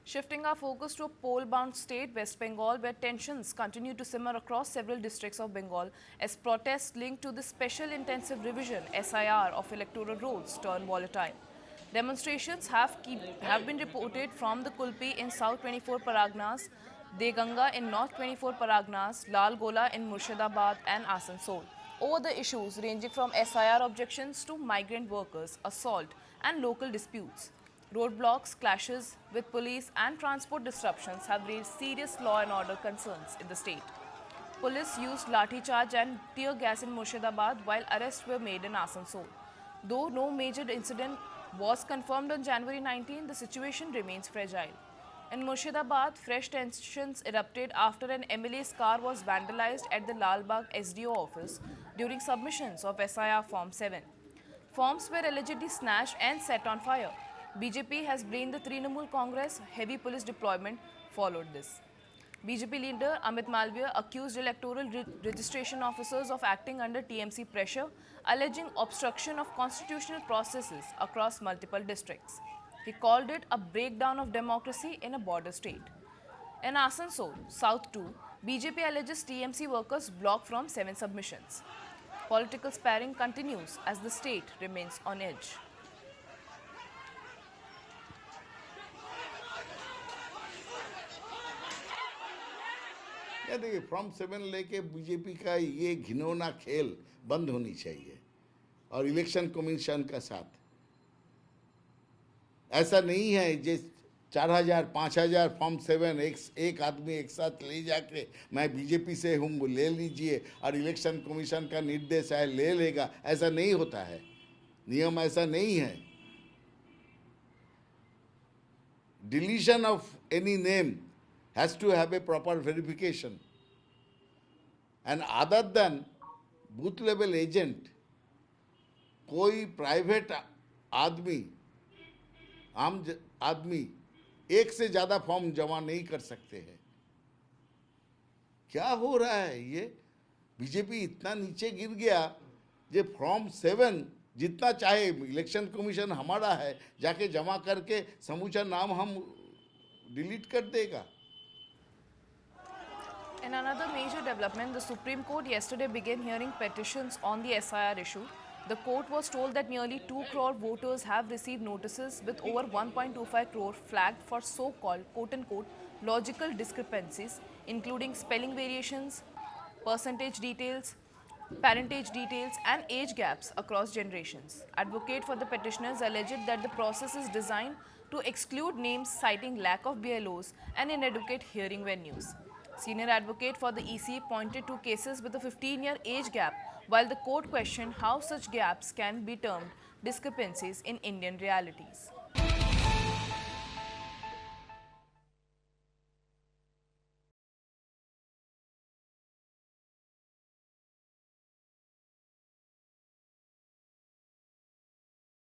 Shifting our focus to a poll-bound state, West Bengal, where tensions continue to simmer across several districts of Bengal as protests linked to the Special Intensive Revision (SIR) of electoral rolls turn volatile. Demonstrations have been reported from the Kulpi in South 24 Paragnas, Deganga in North 24 Paragnas, Lal Gola in Murshidabad and Asansol over the issues ranging from SIR objections to migrant workers, assault, and local disputes. Roadblocks, clashes with police, and transport disruptions have raised serious law and order concerns in the state. Police used lathi charge and tear gas in Murshidabad while arrests were made in Asansol. Though no major incident was confirmed on January 19, the situation remains fragile. In Murshidabad, fresh tensions erupted after an MLA's car was vandalized at the Lal Bagh SDO office during submissions of SIR Form 7. Forms were allegedly snatched and set on fire. BJP has blamed the Trinamool Congress. Heavy police deployment followed this. BJP leader Amit Malviya accused electoral registration officers of acting under TMC pressure, alleging obstruction of constitutional processes across multiple districts. He called it a breakdown of democracy in a border state. In Asansol, South 2, BJP alleges TMC workers blocked from 7 submissions. Political sparring continues as the state remains on edge. या देखिए form 7 लेके BJP का ये घिनौना खेल बंद होनी चाहिए और इलेक्शन कमीशन का साथ ऐसा नहीं है जे 4,000 5,000 फॉर्म 7 एक आदमी एक साथ ले जाके मैं बीजेपी से हूँ वो ले लीजिए और इलेक्शन कमीशन का निर्देश है ले लेगा, ऐसा नहीं होता है। नियम ऐसा नहीं है। Deletion of any name has to have a proper verification. And other than booth level agent, कोई प्राइवेट आदमी आम आदमी एक से ज़्यादा फॉर्म जमा नहीं कर सकते हैं। क्या हो रहा है ये? बीजेपी इतना नीचे गिर गया जे फॉर्म 7 जितना चाहे इलेक्शन कमीशन हमारा है जाके जमा करके समूचा नाम हम डिलीट कर देगा। In another major development, the Supreme Court yesterday began hearing petitions on the SIR issue. The court was told that nearly 2 crore voters have received notices with over 1.25 crore flagged for so-called quote-unquote logical discrepancies, including spelling variations, percentage details, parentage details, and age gaps across generations. Advocate for the petitioners alleged that the process is designed to exclude names citing lack of BLOs and inadequate hearing venues. Senior advocate for the EC pointed to cases with a 15-year age gap, while the court questioned how such gaps can be termed discrepancies in Indian realities.